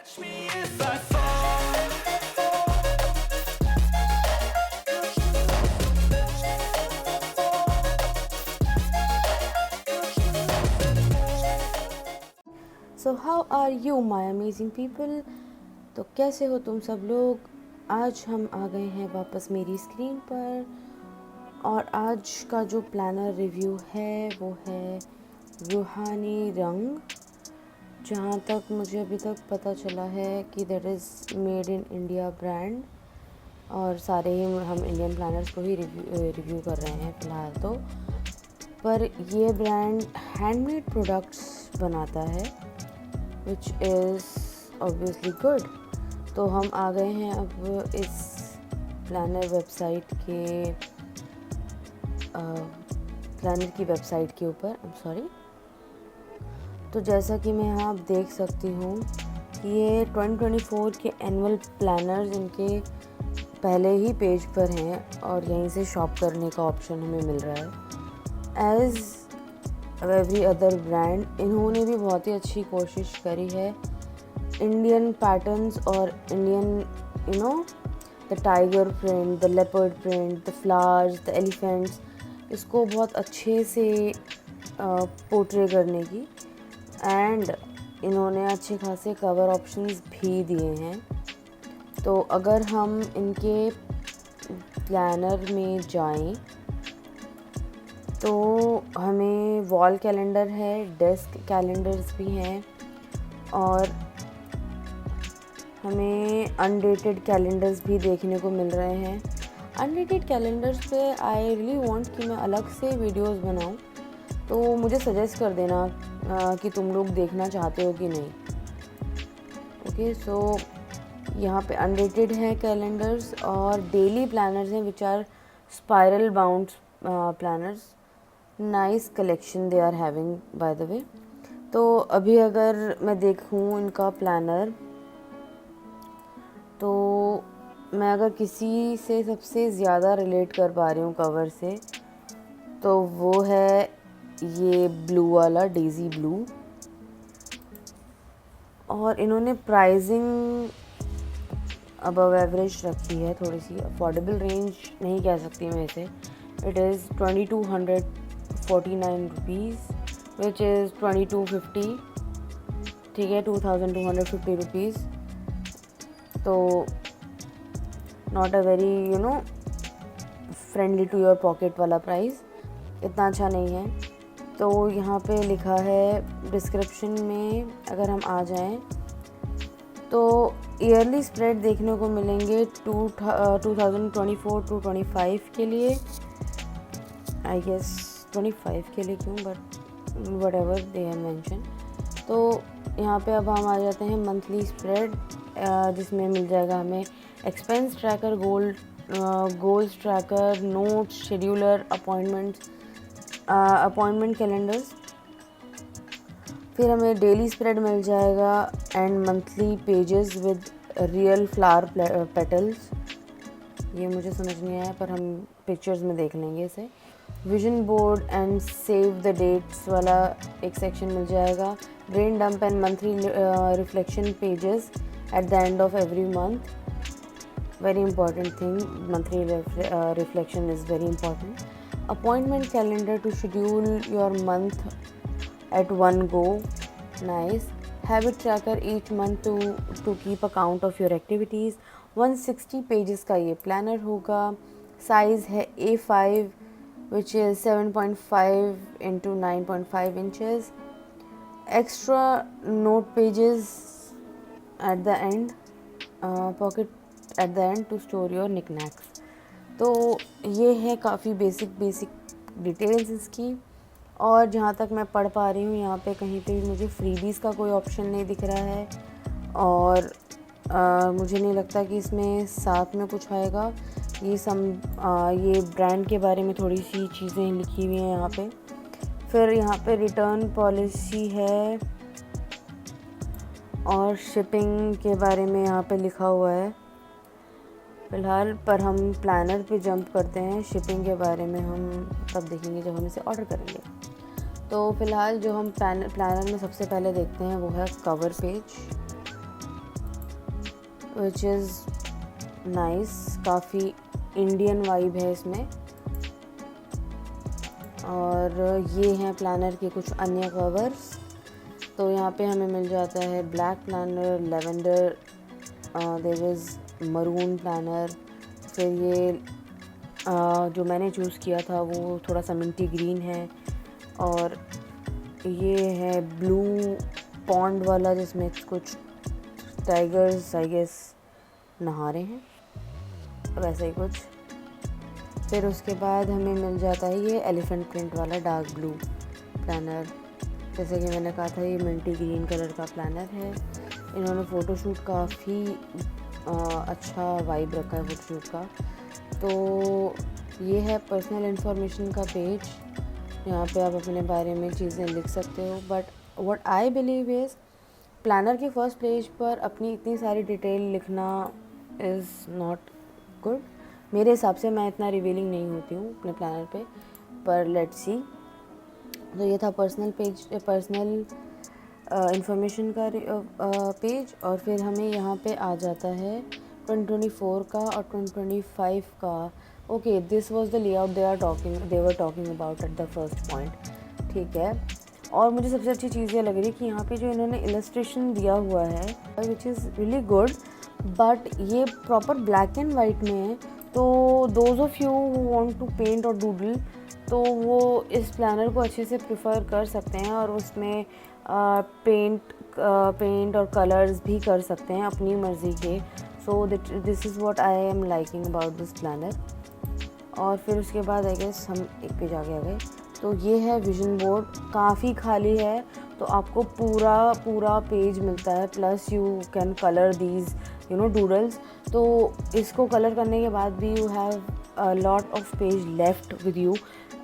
Catch me if I fall. So how are you my amazing people. तो कैसे हो तुम सब लोग। आज हम आ गए हैं वापस मेरी स्क्रीन पर और आज का जो प्लानर रिव्यू है वो है रूहानी रंग। जहाँ तक मुझे अभी तक पता चला है कि that is made in India brand और सारे ही हम इंडियन प्लानर्स को ही रिव्यू कर रहे हैं फ़िलहाल तो। पर ये ब्रांड हैंडमेड प्रोडक्ट्स बनाता है विच इज़ ऑब्वियसली गुड। तो हम आ गए हैं अब इस प्लानर वेबसाइट के प्लानर की वेबसाइट के ऊपर। I am sorry. तो जैसा कि मैं यहाँ आप देख सकती हूँ कि ये 2024 के एनुअल प्लानर्स इनके पहले ही पेज पर हैं और यहीं से शॉप करने का ऑप्शन हमें मिल रहा है। एज़ एवरी अदर ब्रांड इन्होंने भी बहुत ही अच्छी कोशिश करी है इंडियन पैटर्न्स और Indian the tiger print, the leopard print, the flowers, the elephants, इसको बहुत अच्छे से पोर्ट्रे करने की। एंड इन्होंने अच्छे खासे कवर ऑप्शंस भी दिए हैं। तो अगर हम इनके प्लानर में जाएं तो हमें वॉल कैलेंडर है, डेस्क कैलेंडर्स भी हैं और हमें अनडेटेड कैलेंडर्स भी देखने को मिल रहे हैं। अनडेटेड कैलेंडर्स पे आई रियली वांट कि मैं अलग से वीडियोस बनाऊं, तो मुझे सजेस्ट कर देना कि तुम लोग देखना चाहते हो कि नहीं। ओके, सो यहाँ पे अनडेटेड है कैलेंडर्स और डेली प्लानर्स हैं which are spiral bound planners. Nice collection they are having by the way. तो अभी अगर मैं देखूँ इनका प्लानर तो मैं अगर किसी से सबसे ज़्यादा रिलेट कर पा रही हूँ कवर से तो वो है ये ब्लू वाला, डेज़ी ब्लू। और इन्होंने प्राइसिंग अबव एवरेज रखी है, थोड़ी सी अफोर्डेबल रेंज नहीं कह सकती मैं इसे। It is 2249 rupees which is 2250, ठीक है, 2250 रुपीज़। तो not a very friendly to your pocket वाला प्राइस, इतना अच्छा नहीं है। तो यहाँ पे लिखा है डिस्क्रिप्शन में, अगर हम आ जाएं तो ईयरली स्प्रेड देखने को मिलेंगे 2024 टू 25 के लिए। आई गेस 25 के लिए क्यों, but what ever they have mention. तो यहाँ पे अब हम आ जाते हैं मंथली स्प्रेड, जिसमें मिल जाएगा हमें expense tracker, goals tracker, notes, scheduler, appointment calendars. फिर हमें डेली स्प्रेड मिल जाएगा and monthly pages with real flower petals. ये मुझे समझ नहीं आया पर हम पिक्चर्स में देख लेंगे इसे। Vision board and save the dates वाला एक सेक्शन मिल जाएगा। Brain dump and monthly reflection pages at the end of every month. Very important thing, monthly reflection is very important. Appointment calendar to schedule your month at one go. Nice. Habit tracker each month to keep a count of your activities. 160 pages का ये planner होगा। Size है A5 which is 7.5 into 9.5 inches. Extra note pages at the end. Pocket at the end to store your knickknacks. तो ये है काफ़ी basic details इसकी। और जहाँ तक मैं पढ़ पा रही हूँ यहाँ पे कहीं पे भी मुझे फ्रीबीज़ का कोई ऑप्शन नहीं दिख रहा है और मुझे नहीं लगता कि इसमें साथ में कुछ आएगा। ये ब्रांड के बारे में थोड़ी सी चीज़ें लिखी हुई हैं यहाँ पे। फिर यहाँ पे रिटर्न पॉलिसी है और शिपिंग के बारे में यहाँ पे लिखा हुआ है फ़िलहाल। पर हम प्लानर पे जंप करते हैं, शिपिंग के बारे में हम तब देखेंगे जब हम इसे ऑर्डर करेंगे। तो फ़िलहाल जो हम प्लानर में सबसे पहले देखते हैं वो है cover page. Which is nice, काफ़ी इंडियन वाइब है इसमें। और ये हैं प्लानर के कुछ अन्य कवर्स। तो यहाँ पे हमें मिल जाता है black planner, lavender, there is maroon planner. फिर ये जो मैंने चूज़ किया था वो थोड़ा सा मिंटी ग्रीन है। और ये है ब्लू पॉन्ड वाला जिसमें कुछ टाइगर्स आई गेस नहा रहे हैं, वैसे ही कुछ। फिर उसके बाद हमें मिल जाता है ये एलिफेंट प्रिंट वाला डार्क ब्लू प्लानर। जैसे कि मैंने कहा था ये मिंटी ग्रीन कलर का प्लानर है। इन्होंने फ़ोटोशूट काफ़ी अच्छा वाइब रखा है फ़ोटोशूट का। तो ये है पर्सनल इन्फॉर्मेशन का पेज, यहाँ पे आप अपने बारे में चीज़ें लिख सकते हो। But what I believe is planner के फर्स्ट पेज पर अपनी इतनी सारी डिटेल लिखना इज़ नॉट गुड। मेरे हिसाब से मैं इतना रिवीलिंग नहीं होती हूँ अपने प्लानर पे, पर लेट्स सी। तो ये था पर्सनल इंफॉर्मेशन का पेज। और फिर हमें यहाँ पे आ जाता है 2024 का और 2025 का। Okay, this was the layout they were talking about at the first point, ठीक है। और मुझे सबसे अच्छी चीज़ ये लग रही है कि यहाँ पे जो इन्होंने इलस्ट्रेशन दिया हुआ है which is really good, but ये प्रॉपर ब्लैक एंड वाइट में है। तो those of you who want to paint और डूडल, तो वो इस प्लानर को अच्छे से प्रेफर कर सकते हैं और उसमें पेंट और कलर्स भी कर सकते हैं अपनी मर्ज़ी के। So this is what I am liking about this planner. और फिर उसके बाद आई गेस हम एक पेज आगे आ गए। तो ये है विजन बोर्ड, काफ़ी खाली है, तो आपको पूरा पेज मिलता है। Plus you can colour these doodles. तो इसको कलर करने के बाद भी you have a lot of page left with you,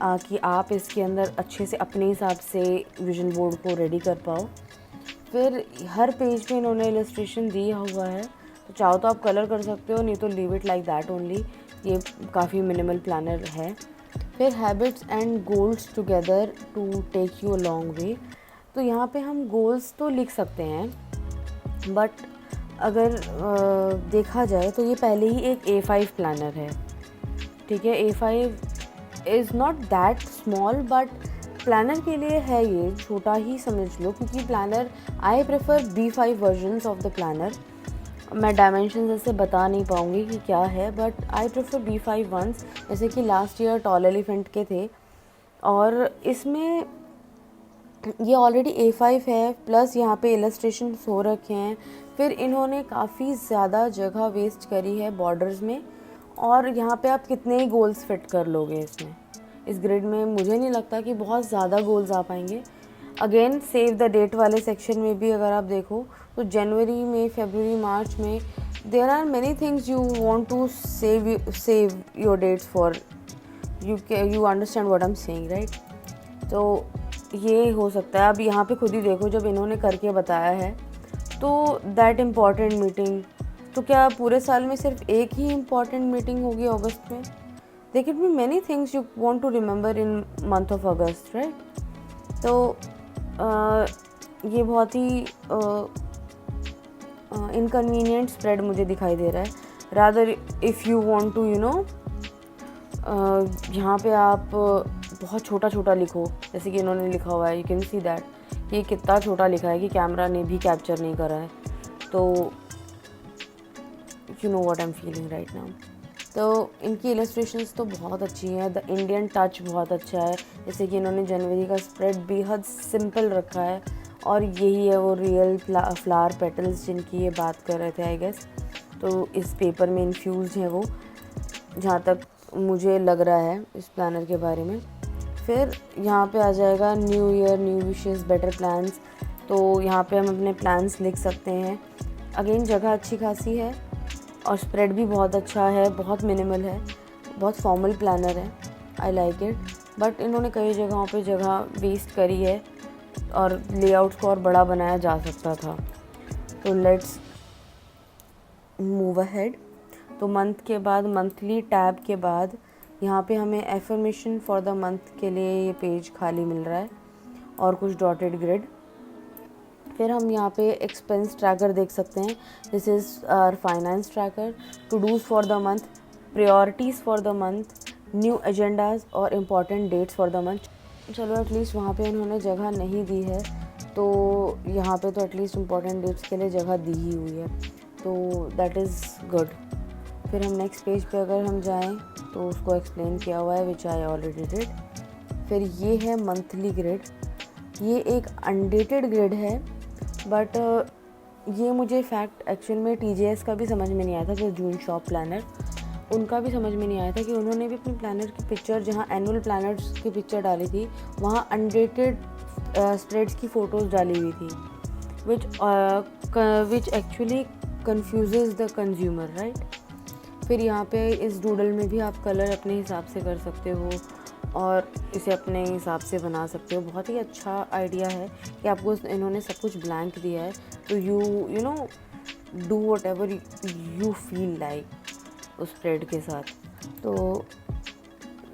कि आप इसके अंदर अच्छे से अपने हिसाब से विजन बोर्ड को रेडी कर पाओ। फिर हर पेज पे इन्होंने इलस्ट्रेशन दिया हुआ है, तो चाहो तो आप कलर कर सकते हो, नहीं तो leave it like that only. ये काफ़ी मिनिमल प्लानर है। फिर habits and goals together to take you a long way. तो यहाँ पे हम गोल्स तो लिख सकते हैं, बट अगर देखा जाए तो ये पहले ही एक A5 प्लानर है, ठीक है। A5 is not that small, but planner के लिए है ये छोटा ही समझ लो, क्योंकि planner I prefer B5 versions of the planner. मैं डायमेंशन ऐसे बता नहीं पाऊँगी कि क्या है, but I prefer B5 once, जैसे कि लास्ट ईयर टॉल एलिफेंट के थे। और इसमें ये ऑलरेडी A5 है, प्लस यहाँ पे इलस्ट्रेशन हो रखे हैं। फिर इन्होंने काफ़ी ज़्यादा जगह वेस्ट करी है बॉर्डर्स में, और यहाँ पे आप कितने ही गोल्स फिट कर लोगे इसमें, इस ग्रिड में। मुझे नहीं लगता कि बहुत ज़्यादा गोल्स आ पाएंगे। अगेन सेव द डेट वाले सेक्शन में भी अगर आप देखो तो जनवरी में, फरवरी, मार्च में there are many things you want to save your dates for. You understand what I am saying, right. तो ये हो सकता है। अब यहाँ पे खुद ही देखो, जब इन्होंने करके बताया है तो दैट इम्पॉर्टेंट मीटिंग, तो क्या पूरे साल में सिर्फ एक ही इम्पॉर्टेंट मीटिंग होगी अगस्त में? There can be many things you want to remember in month of August, right. तो ये बहुत ही इनकन्वीनियंट स्प्रेड मुझे दिखाई दे रहा है। Rather if you want to यहाँ पे आप बहुत छोटा छोटा लिखो, जैसे कि इन्होंने लिखा हुआ है, यू कैन सी दैट ये कितना छोटा लिखा है कि कैमरा ने भी कैप्चर नहीं करा है। तो you know what I am feeling right now. तो इनकी इलस्ट्रेशंस तो बहुत अच्छी हैं, द इंडियन टच बहुत अच्छा है। जैसे कि इन्होंने जनवरी का स्प्रेड बेहद सिंपल रखा है, और यही है वो रियल फ्लावर पेटल्स जिनकी ये बात कर रहे थे आई गेस। तो इस पेपर में इन्फ्यूज़ हैं वो, जहाँ तक मुझे लग रहा है इस प्लानर के बारे में। फिर यहाँ पे आ जाएगा new year, new wishes, better plans. तो यहाँ पे हम अपने प्लान्स लिख सकते हैं। अगेन जगह अच्छी खासी है, और स्प्रेड भी बहुत अच्छा है, बहुत मिनिमल है, बहुत फॉर्मल प्लानर है, आई लाइक इट। बट इन्होंने कई जगहों पे जगह वेस्ट करी है, और लेआउट्स को और बड़ा बनाया जा सकता था। तो लेट्स मूव अहेड। तो मंथ के बाद, मंथली टैब के बाद यहाँ पे हमें एफर्मेशन फॉर द मंथ के लिए ये पेज खाली मिल रहा है, और कुछ डॉटेड ग्रिड। फिर हम यहाँ पे एक्सपेंस ट्रैकर देख सकते हैं. This is our finance tracker. To dos for the month, priorities for the month, new agendas और important dates for the month. चलो एटलीस्ट वहाँ पे उन्होंने जगह नहीं दी है, तो यहाँ पे तो एटलीस्ट इम्पॉर्टेंट डेट्स के लिए जगह दी ही हुई है, तो दैट इज़ गुड. फिर हम नेक्स्ट पेज पे अगर हम जाएं तो उसको एक्सप्लेन किया हुआ है, विच आई ऑलरेडी डिड. फिर ये है मंथली ग्रिड. ये एक अनडेटेड ग्रिड है, बट ये मुझे फैक्ट एक्चुअल में TJS का भी समझ में नहीं आया था, जो जून शॉप प्लानर, उनका भी समझ में नहीं आया था कि उन्होंने भी अपनी प्लानर की पिक्चर, जहाँ एनुअल प्लानर्स की पिक्चर डाली थी, वहाँ अनडेटेड स्प्रेड्स की फ़ोटोज़ डाली हुई थी, which actually confuses the consumer, right. फिर यहाँ पे इस डूडल में भी आप कलर अपने हिसाब से कर सकते हो और इसे अपने हिसाब से बना सकते हो. बहुत ही अच्छा आइडिया है कि आपको इन्होंने सब कुछ ब्लैंक दिया है, तो you know do what ever you feel like उस स्प्रेड के साथ. तो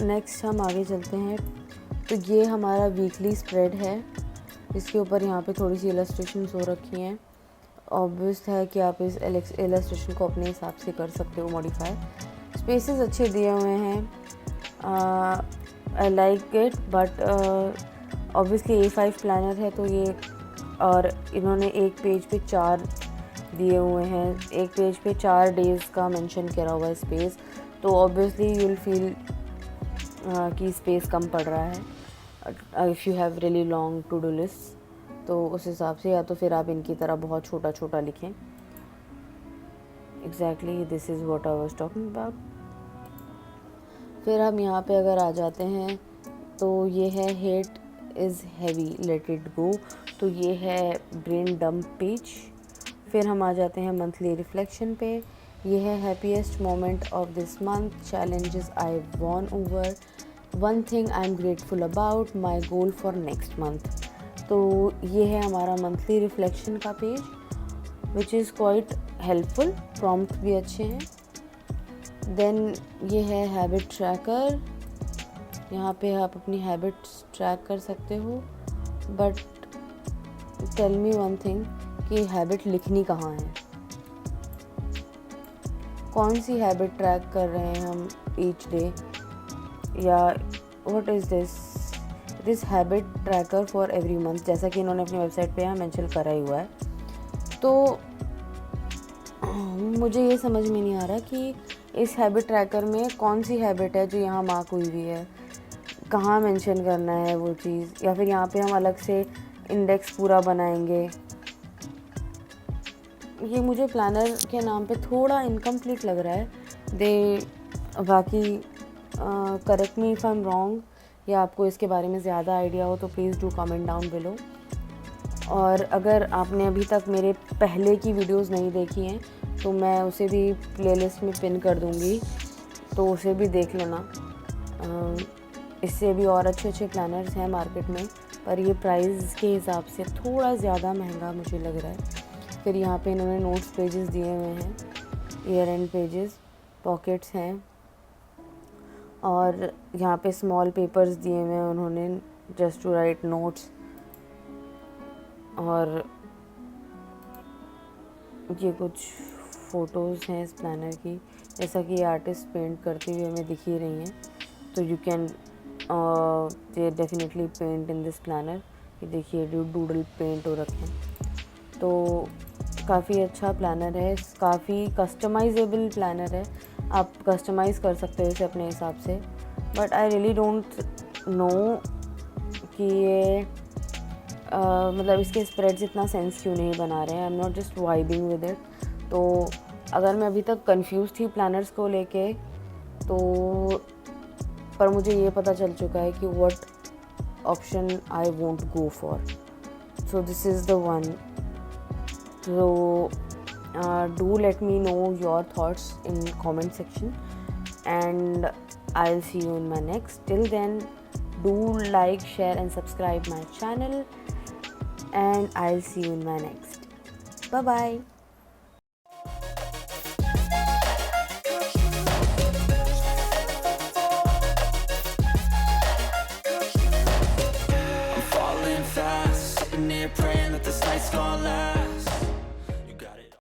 नेक्स्ट हम आगे चलते हैं. तो ये हमारा वीकली स्प्रेड है, इसके ऊपर यहाँ पे थोड़ी सी इलस्ट्रेशन हो रखी हैं. ऑब्वियस है कि आप इस इलस्ट्रेशन को अपने हिसाब से कर सकते हो मॉडिफाई. स्पेसेस अच्छे दिए हुए हैं, I like it, but obviously A5 planner है तो ये, और इन्होंने एक पेज पे 4 दिए हुए हैं, एक पेज पे 4 डेज़ का मेंशन करा हुआ है स्पेस, तो ऑब्वियसली यू विल फील कि स्पेस कम पड़ रहा है if you have really long to do list. तो उस हिसाब से, या तो फिर आप इनकी तरह बहुत छोटा छोटा लिखें. Exactly this is what I was talking about. फिर हम यहाँ पे अगर आ जाते हैं तो ये है hate is heavy let it go, तो ये है ब्रेन डंप पेज. फिर हम आ जाते हैं मंथली रिफ्लेक्शन पे. ये है happiest moment of this month, challenges I won over, one thing I am grateful about, my goal for next month. तो ये है हमारा मंथली रिफ्लेक्शन का page, which is quite helpful. Prompt भी अच्छे हैं. देन ये है हैबिट ट्रैकर. यहाँ पे आप अपनी हैबिट्स ट्रैक कर सकते हो, but tell me one thing कि हैबिट लिखनी कहाँ है, कौन सी हैबिट ट्रैक कर रहे हैं हम ईच डे, या what is this habit tracker for every month, जैसा कि इन्होंने अपनी वेबसाइट पे यहाँ मेंशन करा ही हुआ है. तो मुझे ये समझ में नहीं आ रहा कि इस हैबिट ट्रैकर में कौन सी हैबिट है जो यहाँ मार्क हुई हुई है, कहाँ मेंशन करना है वो चीज़, या फिर यहाँ पे हम अलग से इंडेक्स पूरा बनाएंगे. ये मुझे प्लानर के नाम पे थोड़ा इनकम्प्लीट लग रहा है. बाकी correct me if I am wrong, या आपको इसके बारे में ज़्यादा आइडिया हो तो please do comment down below. और अगर आपने अभी तक मेरे पहले की वीडियोस नहीं देखी हैं तो मैं उसे भी प्लेलिस्ट में पिन कर दूँगी, तो उसे भी देख लेना. इससे भी और अच्छे अच्छे प्लानर्स हैं मार्केट में, पर ये प्राइस के हिसाब से थोड़ा ज़्यादा महंगा मुझे लग रहा है. फिर यहाँ पे इन्होंने नोट्स पेजेस दिए हुए हैं, ईयर एंड पेजेस, पॉकेट्स हैं, और यहाँ पे स्मॉल पेपर्स दिए हुए हैं उन्होंने जस्ट टू राइट नोट्स. और ये कुछ फ़ोटोज़ हैं इस प्लानर की, जैसा कि आर्टिस्ट पेंट करती हुई हमें दिख ही रही हैं. तो you can definitely paint in this planner. ये देखिए डूडल पेंट हो रखे हैं. तो काफ़ी अच्छा प्लानर है, काफ़ी कस्टमाइजेबल प्लानर है, आप कस्टमाइज़ कर सकते हो इसे अपने हिसाब से. But I really don't know कि ये मतलब इसके स्प्रेड्स इतना सेंस क्यों नहीं बना रहे हैं. I am not just vibing with it. तो अगर मैं अभी तक कंफ्यूज थी प्लानर्स को लेके, तो पर मुझे ये पता चल चुका है कि what option I won't go for. So this is the one. So do let me know your thoughts in comment section, and I'll see you in my next. Till then, do like, share and subscribe my channel, and I'll see you in my next. Bye bye. I'm falling fast, sitting here praying that this lights gon' last.